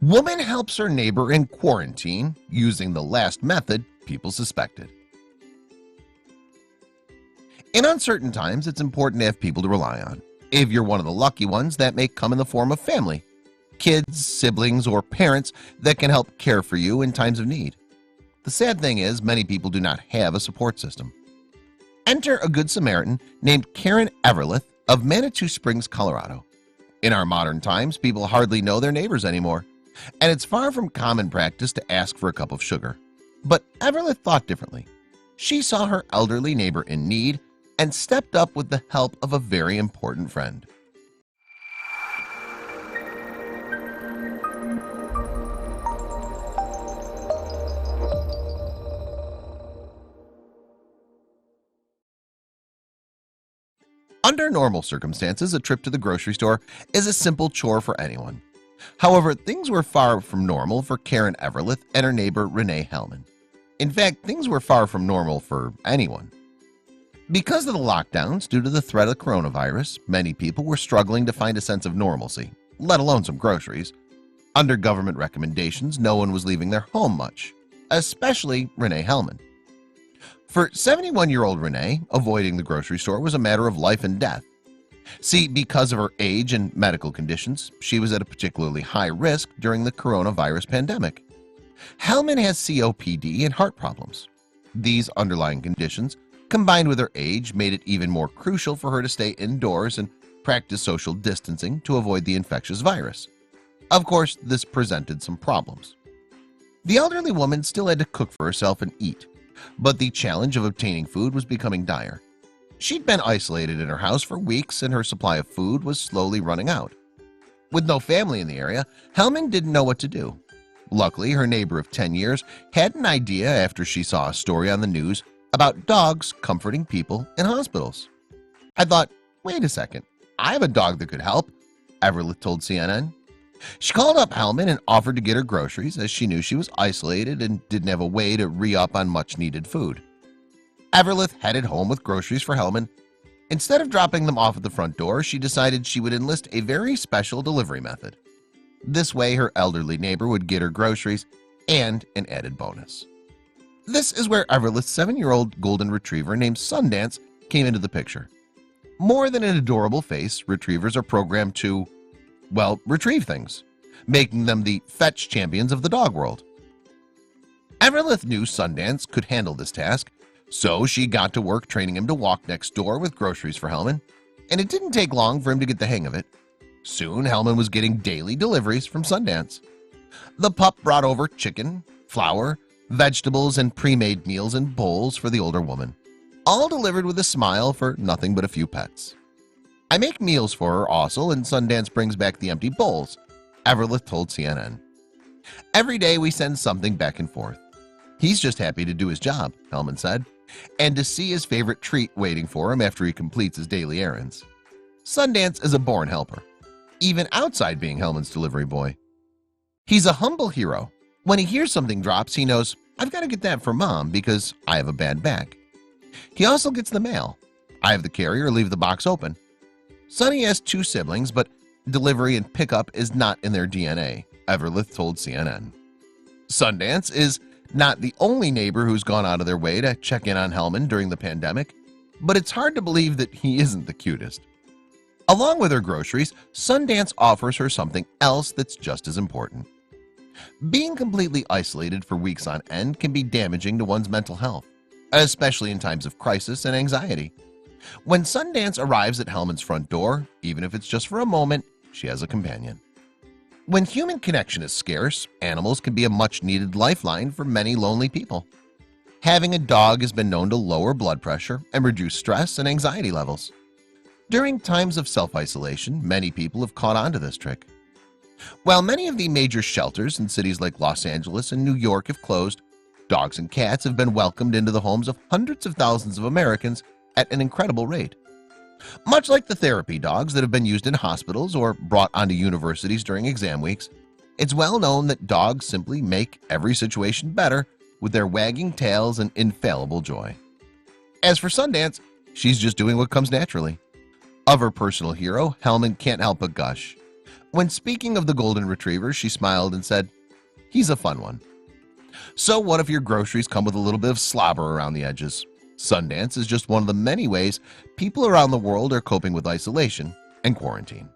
Woman helps her neighbor in quarantine using the last method people suspected. In uncertain times, it's important to have people to rely on. If you're one of the lucky ones, that may come in the form of family, kids, siblings, or parents that can help care for you in times of need. The sad thing is, many people do not have a support system. Enter a good Samaritan named Karen Eveleth of Manitou Springs, Colorado. In our modern times, people hardly know their neighbors anymore, and it's far from common practice to ask for a cup of sugar. But Eveleth thought differently. She saw her elderly neighbor in need and stepped up with the help of a very important friend. Under normal circumstances, a trip to the grocery store is a simple chore for anyone. However, things were far from normal for Karen Eveleth and her neighbor Renee Hellman. In fact, things were far from normal for anyone. Because of the lockdowns due to the threat of the coronavirus, many people were struggling to find a sense of normalcy, let alone some groceries. Under government recommendations, no one was leaving their home much, especially Renee Hellman. For 71-year-old Renee, avoiding the grocery store was a matter of life and death. See, because of her age and medical conditions, she was at a particularly high risk during the coronavirus pandemic. Hellman has COPD and heart problems. These underlying conditions, combined with her age, made it even more crucial for her to stay indoors and practice social distancing to avoid the infectious virus. Of course, this presented some problems. The elderly woman still had to cook for herself and eat, but the challenge of obtaining food was becoming dire. She'd been isolated in her house for weeks and her supply of food was slowly running out. With no family in the area, Hellman didn't know what to do. Luckily, her neighbor of 10 years had an idea after she saw a story on the news about dogs comforting people in hospitals. I thought, wait a second, I have a dog that could help, Eveleth told CNN. She called up Hellman and offered to get her groceries as she knew she was isolated and didn't have a way to re-up on much-needed food. Eveleth headed home with groceries for Hellman. Instead of dropping them off at the front door, she decided she would enlist a very special delivery method. This way, her elderly neighbor would get her groceries and an added bonus. This is where Eveleth's 7-year-old golden retriever named Sundance came into the picture. More than an adorable face, retrievers are programmed to, well, retrieve things, making them the fetch champions of the dog world. Eveleth knew Sundance could handle this task, so she got to work training him to walk next door with groceries for Hellman, and it didn't take long for him to get the hang of it. Soon, Hellman was getting daily deliveries from Sundance. The pup brought over chicken, flour, vegetables, and pre-made meals in bowls for the older woman, all delivered with a smile for nothing but a few pets. I make meals for her also, and Sundance brings back the empty bowls, Eveleth told CNN. Every day we send something back and forth. He's just happy to do his job, Hellman said, and to see his favorite treat waiting for him after he completes his daily errands. Sundance is a born helper, even outside being Hellman's delivery boy. He's a humble hero. When he hears something drops, he knows, I've got to get that for Mom because I have a bad back. He also gets the mail. I have the carrier leave the box open. Sonny has 2 siblings, but delivery and pickup is not in their DNA, Eveleth told CNN. Sundance is not the only neighbor who's gone out of their way to check in on Hellman during the pandemic, but it's hard to believe that he isn't the cutest. Along with her groceries, Sundance offers her something else that's just as important. Being completely isolated for weeks on end can be damaging to one's mental health, especially in times of crisis and anxiety. When Sundance arrives at Hellman's front door, even if it's just for a moment, she has a companion. When human connection is scarce, animals can be a much-needed lifeline for many lonely people. Having a dog has been known to lower blood pressure and reduce stress and anxiety levels. During times of self-isolation, many people have caught on to this trick. While many of the major shelters in cities like Los Angeles and New York have closed, dogs and cats have been welcomed into the homes of hundreds of thousands of Americans at an incredible rate. Much like the therapy dogs that have been used in hospitals or brought onto universities during exam weeks, it's well known that dogs simply make every situation better with their wagging tails and infallible joy. As for Sundance, she's just doing what comes naturally. Of her personal hero, Hellman can't help but gush. When speaking of the golden retriever, she smiled and said, "He's a fun one." So what if your groceries come with a little bit of slobber around the edges? Sundance is just one of the many ways people around the world are coping with isolation and quarantine.